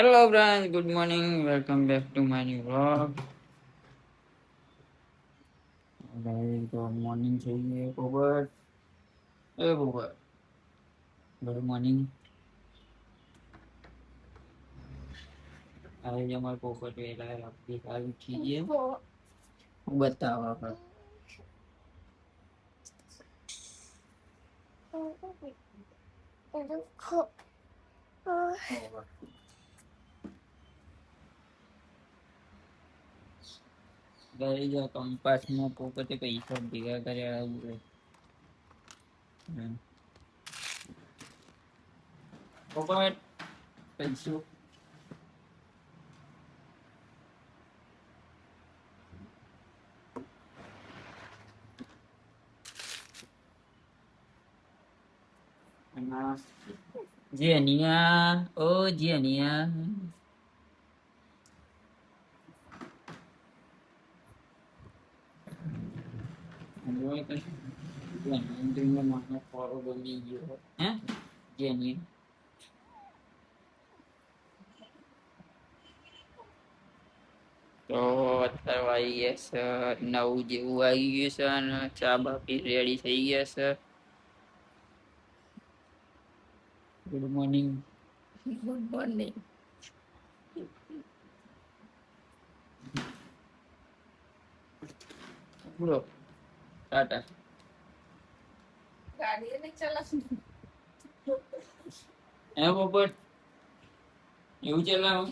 Hello friends, good morning. Welcome back to my new vlog. Guys, good morning चाहिए पोपट. ए पोपट, good morning. आज हमारे पोपट वेला है आपकी काल कीजिए. बताओ आप. गाइस, कंपास में पोपटे पैसा भેगा करे आવું. પોપટ પૈસું Jiania, oh Jiania. Rồi cái lần đừng mà nó có bao nhiêu hả? Jiania. તો અત્યારે વાગી ગયા છે 9 જેવું વાગી ગયું છે અને ચા બાપી રેડી થઈ ગયા છે. Good morning. Good morning. બોલો ટાટા. ગાડી નહીં ચલાવ. હે પોપટ એવું ચલાવો.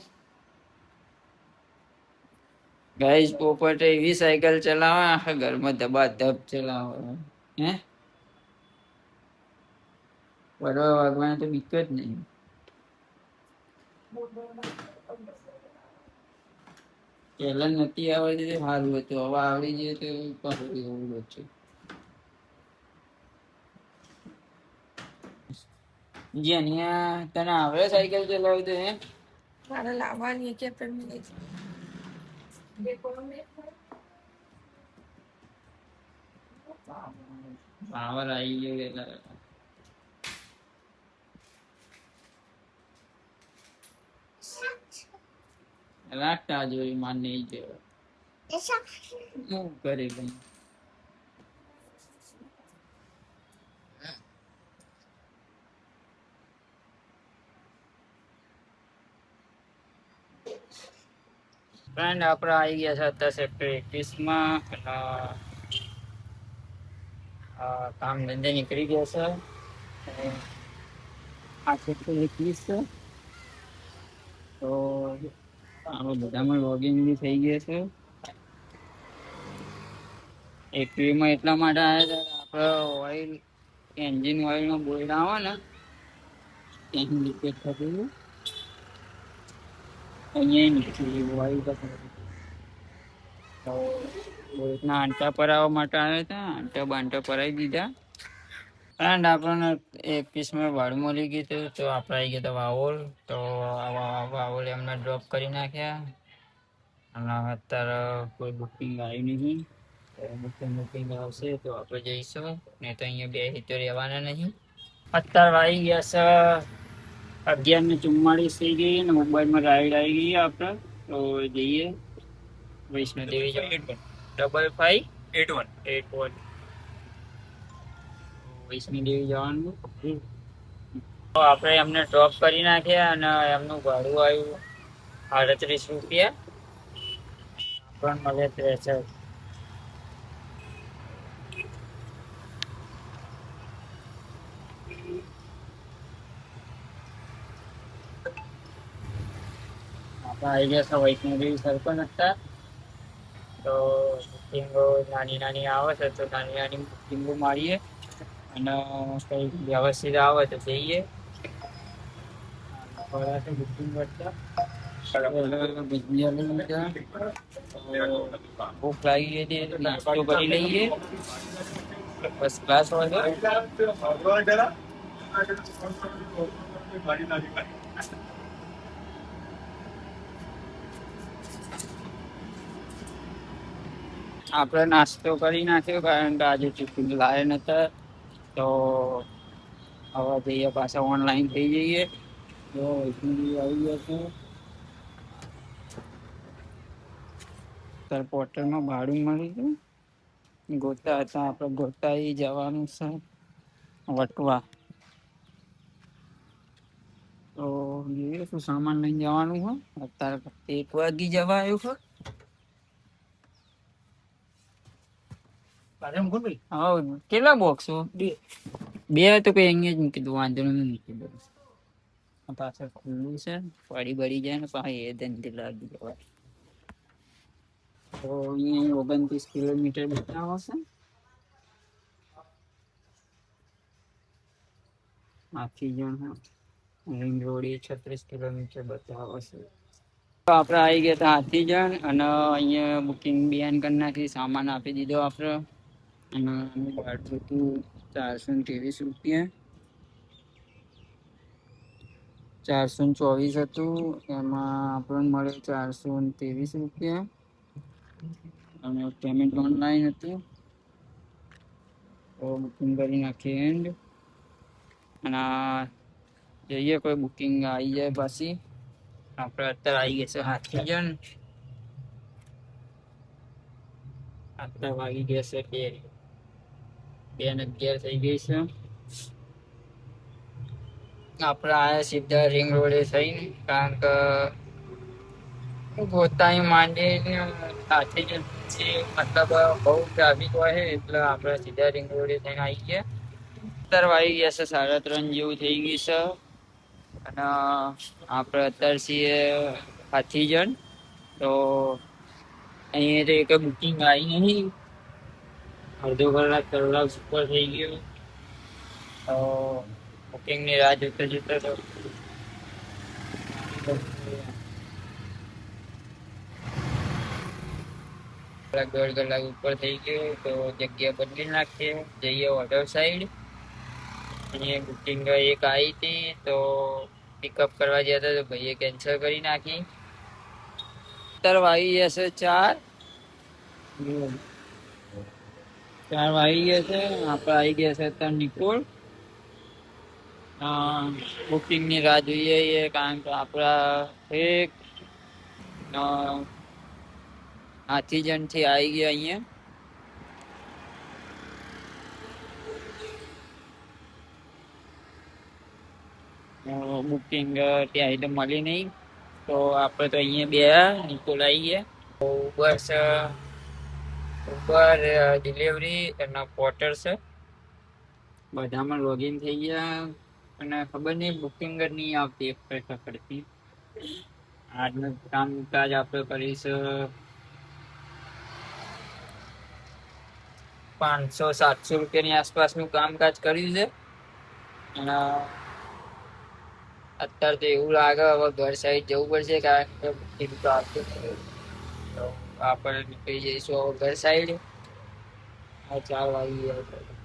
ગાઈસ, પોપટ એવી સાયકલ ચલાવે આખા ઘરમાં ધબાધબ ચલાવે. હે વરવા વાગવાના તો બીક જ નહીં. પહેલા નથી આવડતી સારું હતું, હવે આવડી જાય તો એવું છે. જેનિયા, તને આવડે સાયકલ ચલાવતો હે? મારે લાવવાની કે પાવર આવી ગયો એટલે રાખતા જોઈ માન નહીં જેવો શું કરે ભાઈ. ફ્રેન્ડ, આપણે આવી ગયા છે અત્યારે સેક્ટર 21 માં. કામ ધંધે નીકળી ગયા છે. આ સેક્ટર 21 છે તો આપણે બધામાં લોગિન બી થઈ ગયા છે. એકવીમાં એટલા માટે આવ્યા હતા આપણે ઓઇલ એન્જિન ઓઇલ નો બોર્ડ આવે ને એની લીકેજ થતું અહીંયા નીકળી ઓઇલ તો બોર્ડના આંટા પરાવવા માટે આવ્યા હતા. આંટા બાંટા પરાવી દીધા. એન્ડ આપણને 21 ભાડું મળી ગયું હતું તો આપણે આવી ગયા હતા વાવોલ. તો વાવોલ એમને ડ્રોપ કરી નાખ્યા અને અત્યારે કોઈ બુકિંગ આવી નહીં. બુકિંગ આવશે તો આપણે જઈશું, નહીં તો અહીંયા બે તો રહેવાના નહીં. અત્યારે આવી ગયા છે 11:44 થઈ ગઈ ને મોબાઈલમાં રાઈડ આવી ગઈ આપણે. તો જઈએ વૈષ્ણોદેવી જઈએ. 5581 વૈષ્ણોદેવી જવાનું. તો આપણે એમને ડ્રોપ કરી નાખ્યા અને એમનું ભાડું આવ્યું 38 રૂપિયા. પણ મળે 63. આવી ગયા છે વૈષ્ણોદેવી સરપંચ હતા. તો બુકિંગો નાની આવે છે તો નાની બુકિંગો મારીએ અને કઈ વ્યવસ્થિત આવે તો જઈએ. બુકિંગ કરતા ભૂખ લાગી ગઈ હતી, નાસ્તો કરી લઈએ. બસ ક્લાસ હોય આપણે નાસ્તો કરી નાખ્યો કારણ કે આજે ટિફિન લાવે નતા. તો હવે જઈએ પાછા ઓનલાઈન થઈ જઈએ. તો વૈષ્ણોદેવી આવી ગયા છે. અત્યારે પોર્ટલમાં ભાડું મળી ગયું. ગોતા હતા આપણે, ગોતા જવાનું છે વટવા. તો જોઈએ શું સામાન લઈને જવાનું હોય. અત્યારે 1 વાગી જવા આવ્યું છે. હા, કેટલા બોક્સો? 2 તો કઈ અહીંયા જ મૂકી દઉં, વાંધો નહીં, મૂકી દઉં. પાછળ ખુલ્લું છે, પડી બળી જાય ને પાછી એ ધંધે લાગી જવાય. તો અહીંયા 29 કિલોમીટર બતાવો છે. આખી જણ રિંગ રોડ 36 કિલોમીટર બતાવો છે. તો આપણે આવી ગયા હતા હાથીજણ, અને અહીંયા બુકિંગ બેન કરી નાખી, સામાન આપી દીધો આપણે. અને ભાડું હતું 423 રૂપિયા. 424 હતું, એમાં આપણને મળે 423 રૂપિયા. અને પેમેન્ટ ઓનલાઈન હતું. તો બુકિંગ કરી નાખીએ એન્ડ. અને જોઈએ કોઈ બુકિંગ આવી જાય પાછી. આપણે અત્યારે આવી ગયા છે હાથીજણ. અત્યારે વાગી ગયા છે 2:11 થઈ ગઈ છે. આપણે આયા સીધા રિંગ રોડે થઈને, કારણ કે ગોતાઈ માંડી હાથીજણ મતલબ બહુ ટ્રાફિક હોય એટલે આપણે સીધા રિંગ રોડે થઈને આવી ગયા. અત્યારે વાગી ગયા છે 3:30 જેવું થઈ ગયું છે. અને આપણે અત્યારે છીએ હાથીજણ. તો અહીંયા તો એક બુકિંગ આવી નહીં, અડધો કલાક ઉપર થઈ ગયું. તો બુકિંગની રાહ જોતા જોતા તો 1.5 કલાક ઉપર થઈ ગયું. તો જગ્યા બદલી નાખીએ, જઈએ ઓર્ડર સાઈડ. અહીંયા બુકિંગ એક આવી હતી, તો પિકઅપ કરવા ગયા હતા, તો ભાઈએ કેન્સલ કરી નાખી. અત્યારે વાગી ગયા છે 4 વાગી ગયા છે. આપણે આવી ગયા છે અત્યારે નિકોલ. બુકિંગની રાહ જોઈએ, કારણ કે આપણા એક હાથીજણ થી આવી ગયા અહીંયા. બુકિંગ ત્યાં તો મળી નહીં, તો આપણે તો અહીંયા બે નિકોલ આવી ગયા. ઉબર ડિલિવરી એના પોર્ટર છે, બધામાં લોગિન થઈ ગયા. અને ખબર નહીં બુકિંગ જ નહીં આવતી એક પૈસા કરતી. આજનું કામકાજ આપણે કરીશું 500-700 રૂપિયાની આસપાસનું કામકાજ કર્યું છે. અને અત્યારે તો એવું લાગે હવે ઘર સાઈડ જવું પડશે, કારણ કે બુકિંગ તો આવતું નથી. તો આપણે નીકળી જઈશું હવે ઘર સાઈડ. 4 વાગી ગયા.